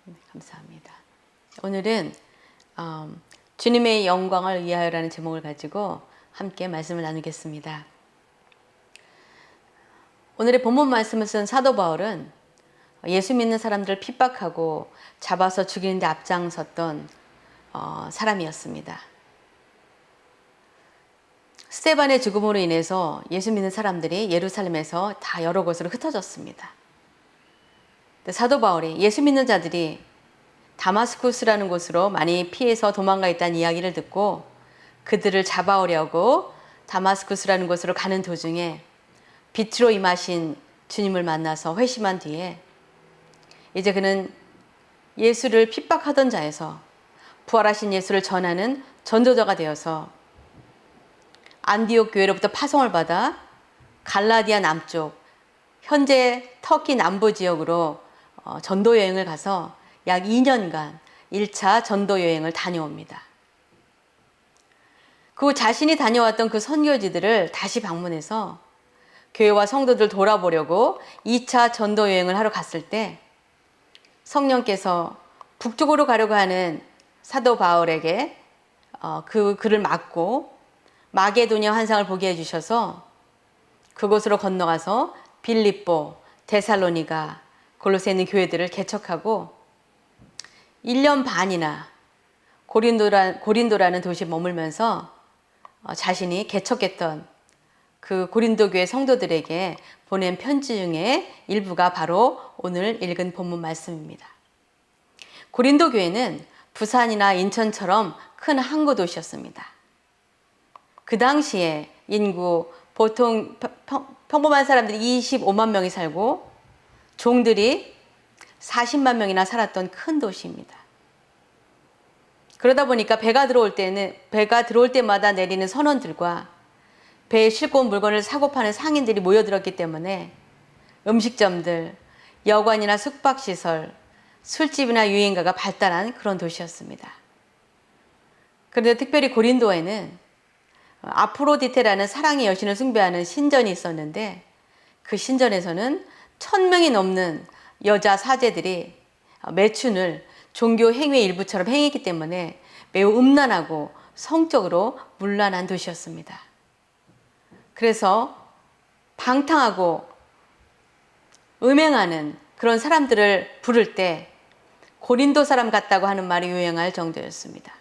네, 감사합니다. 오늘은 주님의 영광을 위하여라는 제목을 가지고 함께 말씀을 나누겠습니다. 오늘의 본문 말씀을 쓴 사도 바울은 예수 믿는 사람들을 핍박하고 잡아서 죽이는 데 앞장섰던 사람이었습니다. 스데반의 죽음으로 인해서 예수 믿는 사람들이 예루살렘에서 다 여러 곳으로 흩어졌습니다. 사도 바울이 예수 믿는 자들이 다마스쿠스라는 곳으로 많이 피해서 도망가 있다는 이야기를 듣고 그들을 잡아오려고 다마스쿠스라는 곳으로 가는 도중에 빛으로 임하신 주님을 만나서 회심한 뒤에 이제 그는 예수를 핍박하던 자에서 부활하신 예수를 전하는 전도자가 되어서 안디옥 교회로부터 파송을 받아 갈라디아 남쪽, 현재 터키 남부 지역으로 전도 여행을 가서 약 2년간 1차 전도 여행을 다녀옵니다. 그 자신이 다녀왔던 그 선교지들을 다시 방문해서 교회와 성도들 돌아보려고 2차 전도 여행을 하러 갔을 때 성령께서 북쪽으로 가려고 하는 사도 바울에게 그 길을 막고 마게도냐 환상을 보게 해주셔서 그곳으로 건너가서 빌립보, 데살로니가, 골로새에 있는 교회들을 개척하고 1년 반이나 고린도라는 도시에 머물면서 자신이 개척했던 그 고린도 교회 성도들에게 보낸 편지 중에 일부가 바로 오늘 읽은 본문 말씀입니다. 고린도 교회는 부산이나 인천처럼 큰 항구 도시였습니다. 그 당시에 인구 보통 평범한 사람들이 25만 명이 살고 종들이 40만 명이나 살았던 큰 도시입니다. 그러다 보니까 배가 들어올 때마다 내리는 선원들과 배에 싣고 온 물건을 사고 파는 상인들이 모여들었기 때문에 음식점들, 여관이나 숙박시설, 술집이나 유행가가 발달한 그런 도시였습니다. 그런데 특별히 고린도에는 아프로디테라는 사랑의 여신을 숭배하는 신전이 있었는데 그 신전에서는 1000명이 넘는 여자 사제들이 매춘을 종교 행위의 일부처럼 행했기 때문에 매우 음란하고 성적으로 문란한 도시였습니다. 그래서 방탕하고 음행하는 그런 사람들을 부를 때 고린도 사람 같다고 하는 말이 유행할 정도였습니다.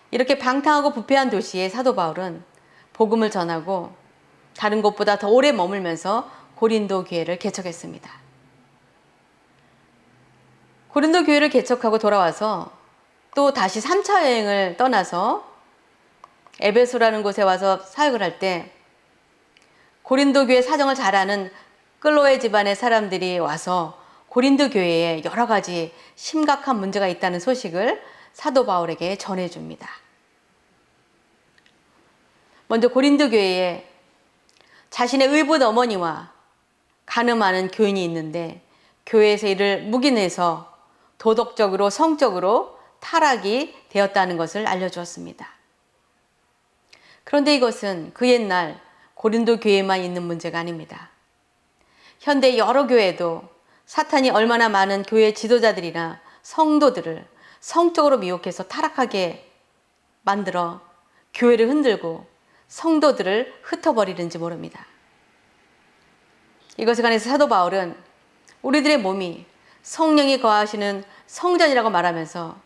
이렇게 방탕하고 부패한 도시에 사도 바울은 복음을 전하고 다른 곳보다 더 오래 머물면서 고린도 교회를 개척했습니다. 고린도 교회를 개척하고 돌아와서 또 다시 3차 여행을 떠나서 에베소라는 곳에 와서 사역을 할 때 고린도 교회 사정을 잘 아는 클로에 집안의 사람들이 와서 고린도 교회에 여러 가지 심각한 문제가 있다는 소식을 사도 바울에게 전해줍니다. 먼저 고린도 교회에 자신의 의붓 어머니와 간음하는 교인이 있는데 교회에서 이를 묵인해서 도덕적으로 성적으로 타락이 되었다는 것을 알려주었습니다. 그런데 이것은 그 옛날 고린도 교회에만 있는 문제가 아닙니다. 현대 여러 교회도 사탄이 얼마나 많은 교회 지도자들이나 성도들을 성적으로 미혹해서 타락하게 만들어 교회를 흔들고 성도들을 흩어버리는지 모릅니다. 이것에 관해서 사도 바울은 우리들의 몸이 성령이 거하시는 성전이라고 말하면서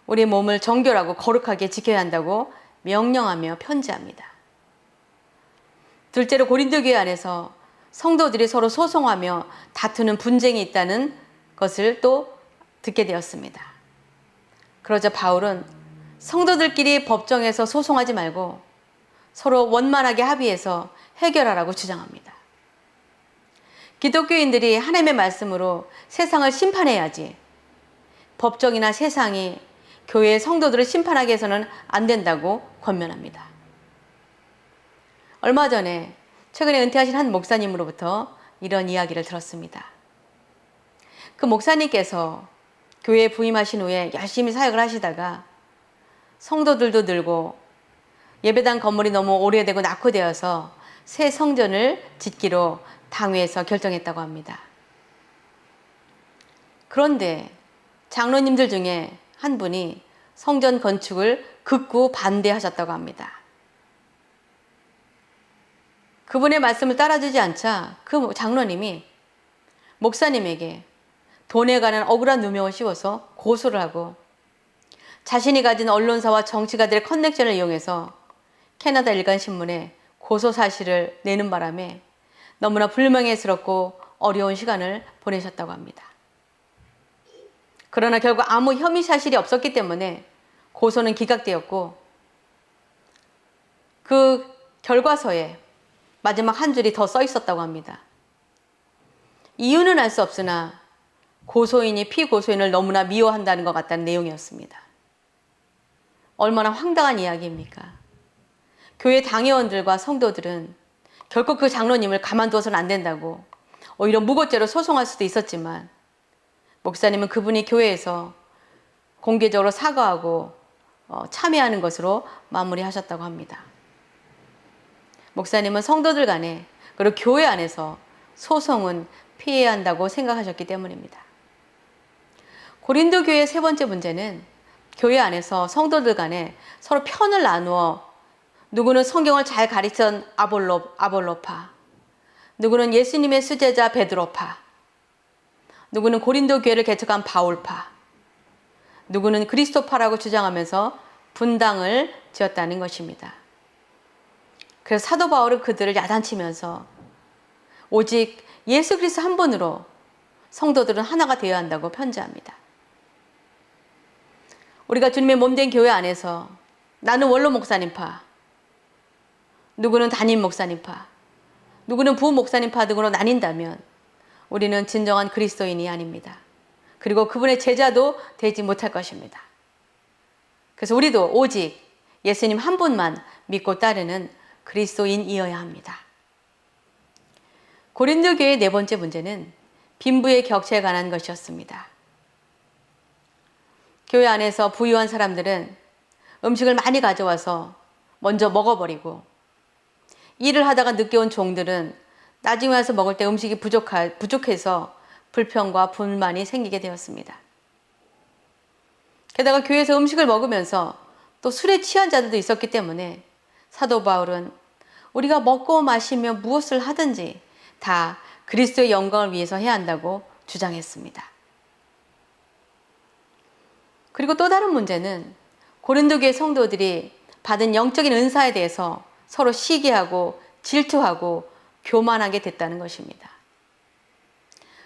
우리의 몸을 정결하고 거룩하게 지켜야 한다고 명령하며 편지합니다. 둘째로 고린도 교회 안에서 성도들이 서로 소송하며 다투는 분쟁이 있다는 것을 또 듣게 되었습니다. 그러자 바울은 성도들끼리 법정에서 소송하지 말고 서로 원만하게 합의해서 해결하라고 주장합니다. 기독교인들이 하나님의 말씀으로 세상을 심판해야지 법정이나 세상이 교회의 성도들을 심판하게 해서는 안 된다고 권면합니다. 얼마 전에 최근에 은퇴하신 한 목사님으로부터 이런 이야기를 들었습니다. 그 목사님께서 교회에 부임하신 후에 열심히 사역을 하시다가 성도들도 늘고 예배당 건물이 너무 오래되고 낙후되어서 새 성전을 짓기로 당회에서 결정했다고 합니다. 그런데 장로님들 중에 한 분이 성전 건축을 극구 반대하셨다고 합니다. 그분의 말씀을 따라주지 않자 그 장로님이 목사님에게 돈에 관한 억울한 누명을 씌워서 고소를 하고 자신이 가진 언론사와 정치가들의 커넥션을 이용해서 캐나다 일간신문에 고소 사실을 내는 바람에 너무나 불명예스럽고 어려운 시간을 보내셨다고 합니다. 그러나 결국 아무 혐의 사실이 없었기 때문에 고소는 기각되었고 그 결과서에 마지막 한 줄이 더 써 있었다고 합니다. 이유는 알 수 없으나 고소인이 피고소인을 너무나 미워한다는 것 같다는 내용이었습니다. 얼마나 황당한 이야기입니까? 교회 당회원들과 성도들은 결코 그 장로님을 가만두어서는 안 된다고 오히려 무고죄로 소송할 수도 있었지만 목사님은 그분이 교회에서 공개적으로 사과하고 참여하는 것으로 마무리하셨다고 합니다. 목사님은 성도들 간에 그리고 교회 안에서 소송은 피해야 한다고 생각하셨기 때문입니다. 고린도 교회의 세 번째 문제는 교회 안에서 성도들 간에 서로 편을 나누어 누구는 성경을 잘 가르친 아볼로파, 누구는 예수님의 수제자 베드로파, 누구는 고린도 교회를 개척한 바울파, 누구는 그리스도파라고 주장하면서 분당을 지었다는 것입니다. 그래서 사도 바울은 그들을 야단치면서 오직 예수 그리스도 한 분으로 성도들은 하나가 되어야 한다고 편지합니다. 우리가 주님의 몸된 교회 안에서 나는 원로 목사님파, 누구는 담임 목사님파, 누구는 부부 목사님파 등으로 나뉜다면 우리는 진정한 그리스도인이 아닙니다. 그리고 그분의 제자도 되지 못할 것입니다. 그래서 우리도 오직 예수님 한 분만 믿고 따르는 그리스도인이어야 합니다. 고린도 교회의 네 번째 문제는 빈부의 격차에 관한 것이었습니다. 교회 안에서 부유한 사람들은 음식을 많이 가져와서 먼저 먹어버리고 일을 하다가 늦게 온 종들은 나중에 와서 먹을 때 음식이 부족해서 불평과 불만이 생기게 되었습니다. 게다가 교회에서 음식을 먹으면서 또 술에 취한 자들도 있었기 때문에 사도 바울은 우리가 먹고 마시며 무엇을 하든지 다 그리스도의 영광을 위해서 해야 한다고 주장했습니다. 그리고 또 다른 문제는 고린도 교회 성도들이 받은 영적인 은사에 대해서 서로 시기하고 질투하고 교만하게 됐다는 것입니다.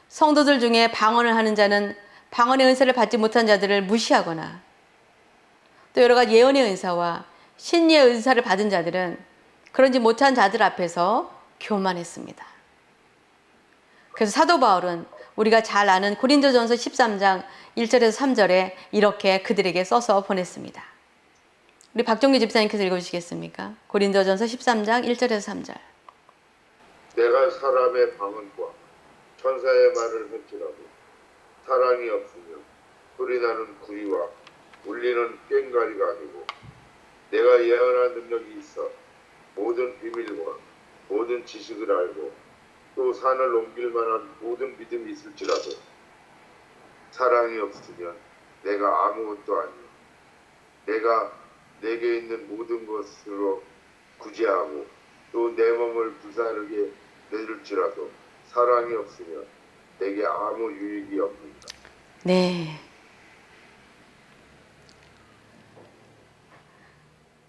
성도들 중에 방언을 하는 자는 방언의 은사를 받지 못한 자들을 무시하거나 또 여러 가지 예언의 은사와 신리의 은사를 받은 자들은 그런지 못한 자들 앞에서 교만했습니다. 그래서 사도 바울은 우리가 잘 아는 고린도전서 13장 1절에서 3절에 이렇게 그들에게 써서 보냈습니다. 우리 박종기 집사님께서 읽어주시겠습니까? 고린도전서 13장 1절에서 3절. 내가 사람의 방언과 천사의 말을 할지라도 사랑이 없으면 소리나는 구리와 울리는 꽹과리가 아니고 내가 예언할 능력이 있어 모든 비밀과 모든 지식을 알고 또 산을 옮길 만한 모든 믿음이 있을지라도 사랑이 없으면 내가 아무것도 아니요 내가 내게 있는 모든 것으로 구제하고 또 내 몸을 불사르게 내줄지라도 사랑이 없으면 내게 아무 유익이 없습니다. 네.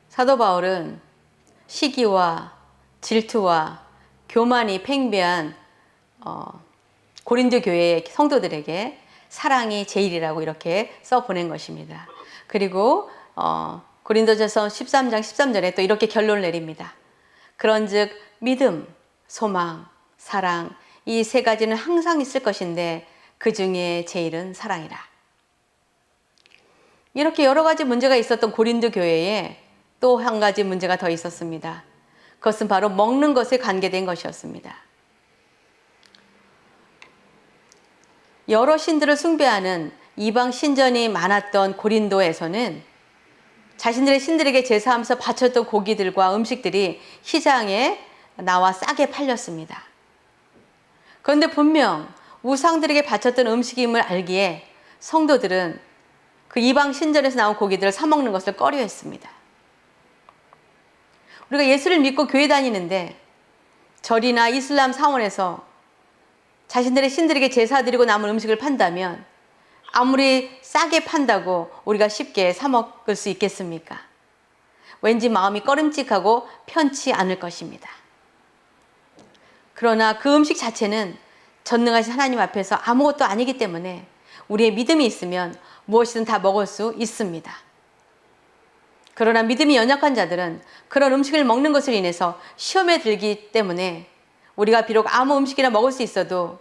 사도 바울은 시기와 질투와 교만이 팽배한 고린도 교회의 성도들에게 사랑이 제일이라고 이렇게 써보낸 것입니다. 그리고 고린도전서 13장 13절에 또 이렇게 결론을 내립니다. 그런즉 믿음, 소망, 사랑 이 세 가지는 항상 있을 것인데 그 중에 제일은 사랑이라. 이렇게 여러 가지 문제가 있었던 고린도 교회에 또 한 가지 문제가 더 있었습니다. 그것은 바로 먹는 것에 관계된 것이었습니다. 여러 신들을 숭배하는 이방 신전이 많았던 고린도에서는 자신들의 신들에게 제사하면서 바쳤던 고기들과 음식들이 시장에 나와 싸게 팔렸습니다. 그런데 분명 우상들에게 바쳤던 음식임을 알기에 성도들은 그 이방 신전에서 나온 고기들을 사 먹는 것을 꺼려했습니다. 우리가 예수를 믿고 교회 다니는데 절이나 이슬람 사원에서 자신들의 신들에게 제사 드리고 남은 음식을 판다면 아무리 싸게 판다고 우리가 쉽게 사 먹을 수 있겠습니까? 왠지 마음이 꺼림칙하고 편치 않을 것입니다. 그러나 그 음식 자체는 전능하신 하나님 앞에서 아무것도 아니기 때문에 우리의 믿음이 있으면 무엇이든 다 먹을 수 있습니다. 그러나 믿음이 연약한 자들은 그런 음식을 먹는 것을 인해서 시험에 들기 때문에 우리가 비록 아무 음식이나 먹을 수 있어도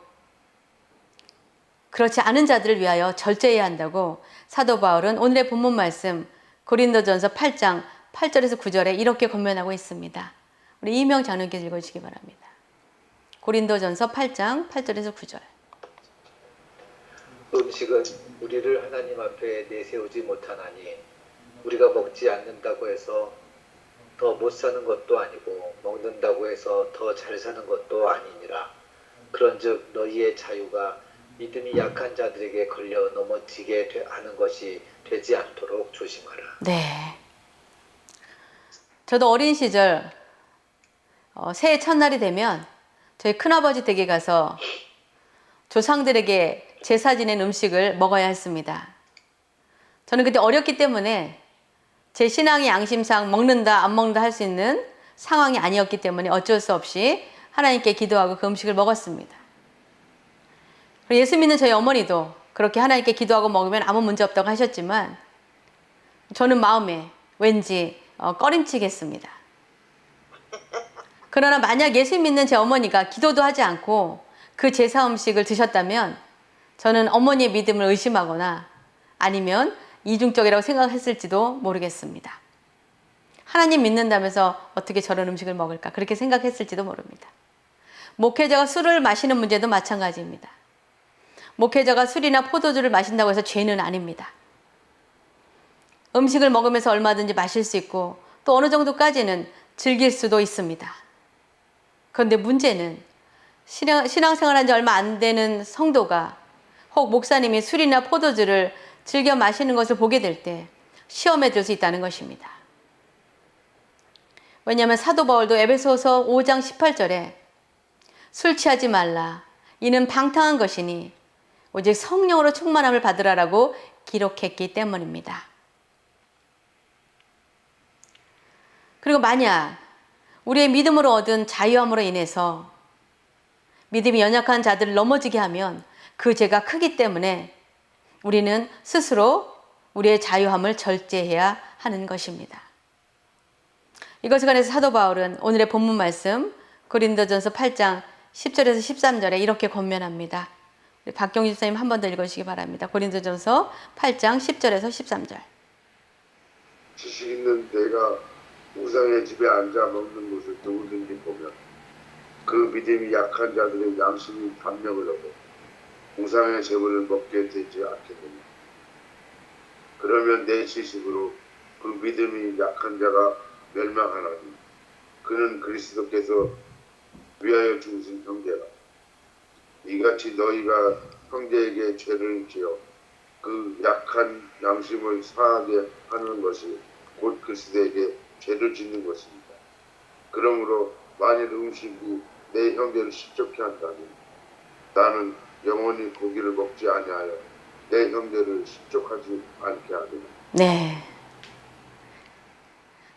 그렇지 않은 자들을 위하여 절제해야 한다고 사도 바울은 오늘의 본문 말씀 고린도전서 8장 8절에서 9절에 이렇게 권면하고 있습니다. 우리 이명 장로님께 읽어주시기 바랍니다. 고린도전서 8장 8절에서 9절. 음식은 우리를 하나님 앞에 내세우지 못하나니 우리가 먹지 않는다고 해서 더 못 사는 것도 아니고 먹는다고 해서 더 잘 사는 것도 아니니라. 그런즉 너희의 자유가 믿음이 약한 자들에게 걸려 넘어지게 하는 것이 되지 않도록 조심하라. 네. 저도 어린 시절 새해 첫날이 되면 저희 큰아버지 댁에 가서 조상들에게 제사 지낸 음식을 먹어야 했습니다. 저는 그때 어렸기 때문에 제 신앙의 양심상 먹는다 안 먹는다 할 수 있는 상황이 아니었기 때문에 어쩔 수 없이 하나님께 기도하고 그 음식을 먹었습니다. 예수 믿는 저희 어머니도 그렇게 하나님께 기도하고 먹으면 아무 문제 없다고 하셨지만 저는 마음에 왠지 꺼림칙했습니다. 그러나 만약 예수 믿는 제 어머니가 기도도 하지 않고 그 제사 음식을 드셨다면 저는 어머니의 믿음을 의심하거나 아니면 이중적이라고 생각했을지도 모르겠습니다. 하나님 믿는다면서 어떻게 저런 음식을 먹을까 그렇게 생각했을지도 모릅니다. 목회자가 술을 마시는 문제도 마찬가지입니다. 목회자가 술이나 포도주를 마신다고 해서 죄는 아닙니다. 음식을 먹으면서 얼마든지 마실 수 있고 또 어느 정도까지는 즐길 수도 있습니다. 그런데 문제는 신앙생활한 지 얼마 안 되는 성도가 혹 목사님이 술이나 포도주를 즐겨 마시는 것을 보게 될 때 시험에 들 수 있다는 것입니다. 왜냐하면 사도 바울도 에베소서 5장 18절에 술 취하지 말라 이는 방탕한 것이니 오직 성령으로 충만함을 받으라라고 기록했기 때문입니다. 그리고 만약 우리의 믿음으로 얻은 자유함으로 인해서 믿음이 연약한 자들을 넘어지게 하면 그 죄가 크기 때문에 우리는 스스로 우리의 자유함을 절제해야 하는 것입니다. 이것에 관해서 사도 바울은 오늘의 본문 말씀 고린도전서 8장 10절에서 13절에 이렇게 권면합니다. 박경주 집사님 한 번 더 읽어주시기 바랍니다. 고린도전서 8장 10절에서 13절. 지식 있는 내가 우상의 집에 앉아 먹는 것을 누구든지 보면 그 믿음이 약한 자들의 양심이 담력을 얻어 우상의 제물을 먹게 되지 않겠느냐. 그러면 내 지식으로 그 믿음이 약한 자가 멸망하나니 그는 그리스도께서 위하여 죽으신 형제라. 이같이 너희가 형제에게 죄를 지어 그 약한 양심을 상하게 하는 것이 곧 그리스도에게 죄를 짓는 것입니다. 그러므로 만일 음식이 내 형제를 실족케 한다면 나는 영원히 고기를 먹지 아니하여 내 형제를 실족하지 않게 하리라. 네.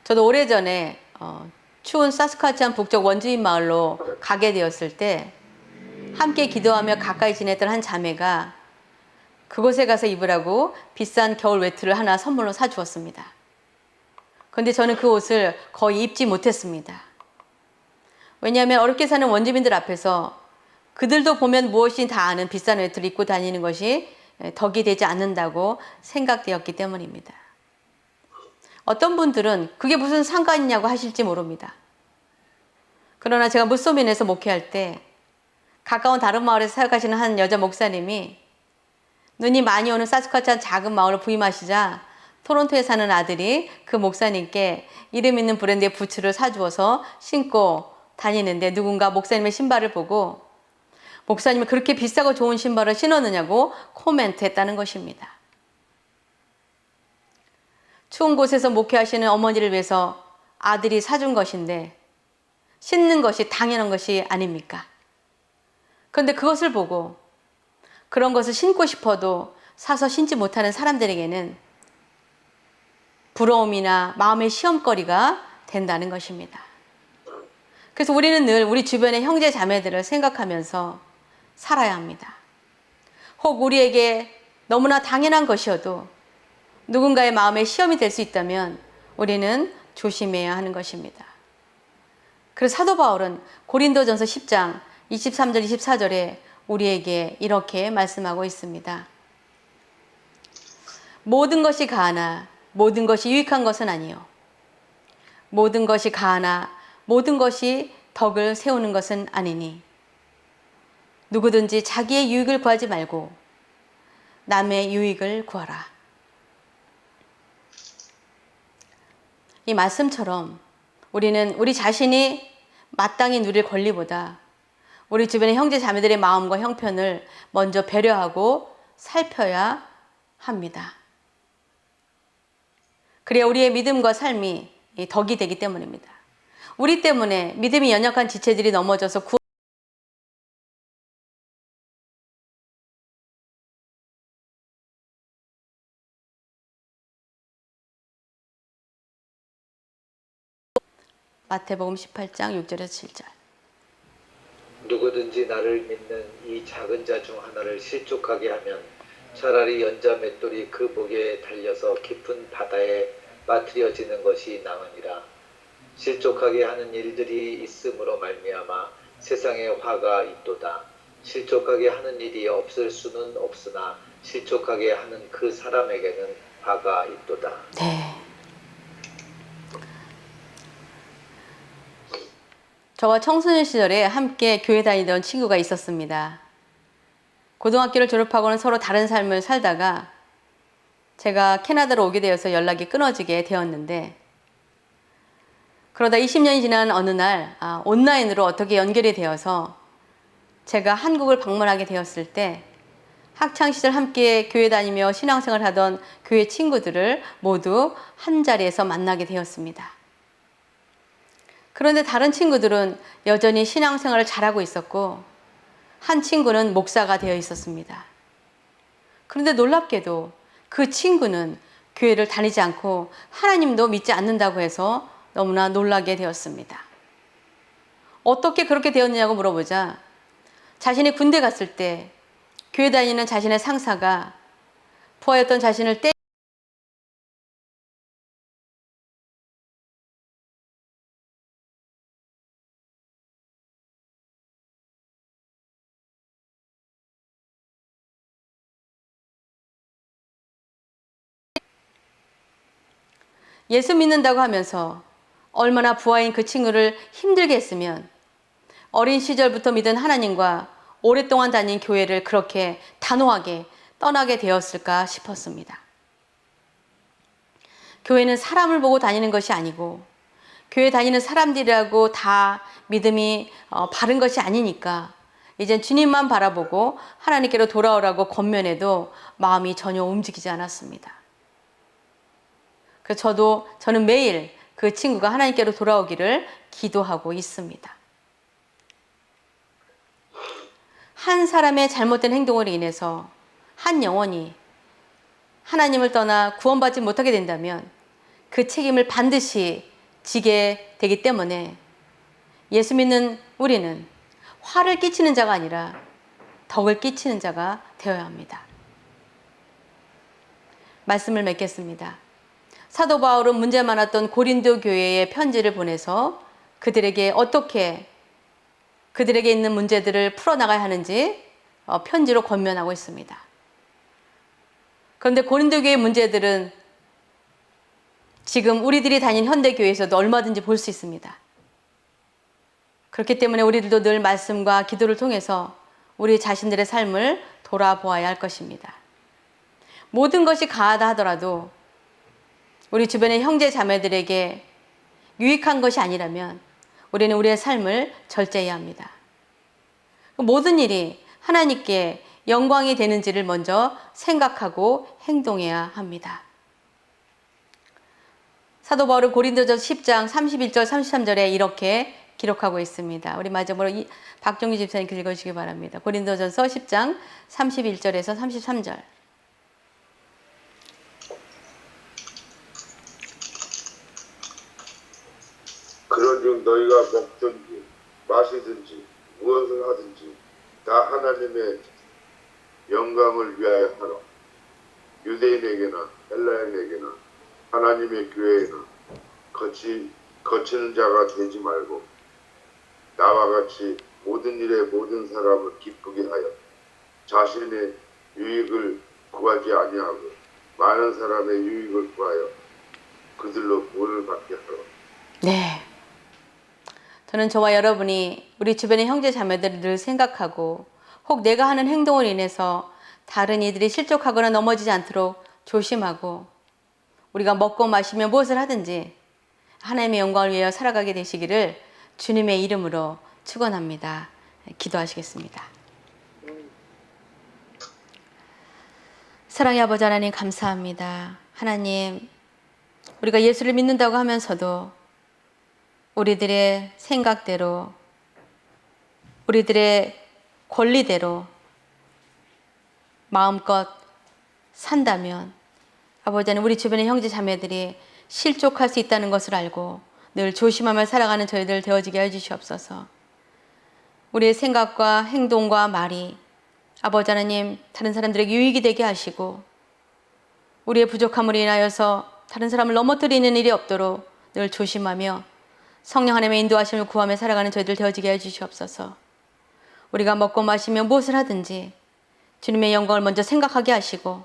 저도 오래전에 추운 사스카치안 북쪽 원주민 마을로 가게 되었을 때 함께 기도하며 가까이 지냈던 한 자매가 그곳에 가서 입으라고 비싼 겨울 외투를 하나 선물로 사주었습니다. 그런데 저는 그 옷을 거의 입지 못했습니다. 왜냐하면 어렵게 사는 원주민들 앞에서 그들도 보면 무엇이 다 아는 비싼 외투를 입고 다니는 것이 덕이 되지 않는다고 생각되었기 때문입니다. 어떤 분들은 그게 무슨 상관이냐고 하실지 모릅니다. 그러나 제가 무소민에서 목회할 때 가까운 다른 마을에서 사역하시는 한 여자 목사님이 눈이 많이 오는 사스카치안 작은 마을을 부임하시자 토론토에 사는 아들이 그 목사님께 이름 있는 브랜드의 부츠를 사주어서 신고 다니는데 누군가 목사님의 신발을 보고 목사님이 그렇게 비싸고 좋은 신발을 신었느냐고 코멘트했다는 것입니다. 추운 곳에서 목회하시는 어머니를 위해서 아들이 사준 것인데 신는 것이 당연한 것이 아닙니까? 그런데 그것을 보고 그런 것을 신고 싶어도 사서 신지 못하는 사람들에게는 부러움이나 마음의 시험거리가 된다는 것입니다. 그래서 우리는 늘 우리 주변의 형제 자매들을 생각하면서 살아야 합니다. 혹 우리에게 너무나 당연한 것이어도 누군가의 마음에 시험이 될 수 있다면 우리는 조심해야 하는 것입니다. 그래서 사도 바울은 고린도전서 10장 23절 24절에 우리에게 이렇게 말씀하고 있습니다. 모든 것이 가하나 모든 것이 유익한 것은 아니요 모든 것이 가하나 모든 것이 덕을 세우는 것은 아니니 누구든지 자기의 유익을 구하지 말고 남의 유익을 구하라. 이 말씀처럼 우리는 우리 자신이 마땅히 누릴 권리보다 우리 주변의 형제 자매들의 마음과 형편을 먼저 배려하고 살펴야 합니다. 그래야 우리의 믿음과 삶이 덕이 되기 때문입니다. 우리 때문에 믿음이 연약한 지체들이 넘어져서 마태복음 18장 6절에서 7절. 누구든지 나를 믿는 이 작은 자 중 하나를 실족하게 하면 차라리 연자 맷돌이 그 목에 달려서 깊은 바다에 빠뜨려지는 것이 나으니라. 실족하게 하는 일들이 있음으로 말미암아 세상에 화가 있도다. 실족하게 하는 일이 없을 수는 없으나 실족하게 하는 그 사람에게는 화가 있도다. 네. 저와 청소년 시절에 함께 교회 다니던 친구가 있었습니다. 고등학교를 졸업하고는 서로 다른 삶을 살다가 제가 캐나다로 오게 되어서 연락이 끊어지게 되었는데 그러다 20년이 지난 어느 날 온라인으로 어떻게 연결이 되어서 제가 한국을 방문하게 되었을 때 학창시절 함께 교회 다니며 신앙생활 하던 교회 친구들을 모두 한 자리에서 만나게 되었습니다. 그런데 다른 친구들은 여전히 신앙생활을 잘하고 있었고 한 친구는 목사가 되어 있었습니다. 그런데 놀랍게도 그 친구는 교회를 다니지 않고 하나님도 믿지 않는다고 해서 너무나 놀라게 되었습니다. 어떻게 그렇게 되었느냐고 물어보자 자신이 군대 갔을 때 교회 다니는 자신의 상사가 부하였던 자신을 예수 믿는다고 하면서 얼마나 부하인 그 친구를 힘들게 했으면 어린 시절부터 믿은 하나님과 오랫동안 다닌 교회를 그렇게 단호하게 떠나게 되었을까 싶었습니다. 교회는 사람을 보고 다니는 것이 아니고 교회 다니는 사람들이라고 다 믿음이 바른 것이 아니니까 이젠 주님만 바라보고 하나님께로 돌아오라고 권면해도 마음이 전혀 움직이지 않았습니다. 그래서 저는 매일 그 친구가 하나님께로 돌아오기를 기도하고 있습니다. 한 사람의 잘못된 행동으로 인해서 한 영혼이 하나님을 떠나 구원받지 못하게 된다면 그 책임을 반드시 지게 되기 때문에 예수 믿는 우리는 화를 끼치는 자가 아니라 덕을 끼치는 자가 되어야 합니다. 말씀을 맺겠습니다. 사도 바울은 문제 많았던 고린도 교회에 편지를 보내서 그들에게 어떻게 그들에게 있는 문제들을 풀어나가야 하는지 편지로 권면하고 있습니다. 그런데 고린도 교회의 문제들은 지금 우리들이 다닌 현대교회에서도 얼마든지 볼 수 있습니다. 그렇기 때문에 우리들도 늘 말씀과 기도를 통해서 우리 자신들의 삶을 돌아보아야 할 것입니다. 모든 것이 가하다 하더라도 우리 주변의 형제 자매들에게 유익한 것이 아니라면 우리는 우리의 삶을 절제해야 합니다. 모든 일이 하나님께 영광이 되는지를 먼저 생각하고 행동해야 합니다. 사도 바울은 고린도전서 10장 31절 33절에 이렇게 기록하고 있습니다. 우리 마지막으로 박종규 집사님 읽어주시기 바랍니다. 고린도전서 10장 31절에서 33절. 그런즉 너희가 먹든지 마시든지 무엇을 하든지 다 하나님의 영광을 위하여 하라. 유대인에게나 헬라인에게나 하나님의 교회에나 거치는 자가 되지 말고 나와 같이 모든 일에 모든 사람을 기쁘게 하여 자신의 유익을 구하지 아니하고 많은 사람의 유익을 구하여 그들로 구원을 받게 하라. 네. 저는 저와 여러분이 우리 주변의 형제 자매들을 늘 생각하고 혹 내가 하는 행동으로 인해서 다른 이들이 실족하거나 넘어지지 않도록 조심하고 우리가 먹고 마시며 무엇을 하든지 하나님의 영광을 위하여 살아가게 되시기를 주님의 이름으로 축원합니다. 기도하시겠습니다. 사랑의 아버지 하나님 감사합니다. 하나님, 우리가 예수를 믿는다고 하면서도 우리들의 생각대로, 우리들의 권리대로 마음껏 산다면 아버지 하나님, 우리 주변의 형제 자매들이 실족할 수 있다는 것을 알고 늘 조심하며 살아가는 저희들 되어지게 해주시옵소서. 우리의 생각과 행동과 말이 아버지 하나님 다른 사람들에게 유익이 되게 하시고 우리의 부족함으로 인하여서 다른 사람을 넘어뜨리는 일이 없도록 늘 조심하며 성령 하나님의 인도하심을 구하며 살아가는 저희들 되어지게 해주시옵소서. 우리가 먹고 마시며 무엇을 하든지 주님의 영광을 먼저 생각하게 하시고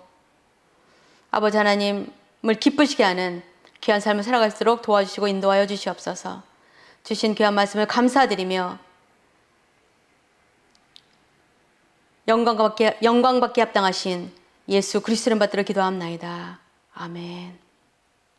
아버지 하나님을 기쁘시게 하는 귀한 삶을 살아갈수록 도와주시고 인도하여 주시옵소서. 주신 귀한 말씀을 감사드리며 영광받게 합당하신 예수 그리스도를 받들어 기도합나이다. 아멘.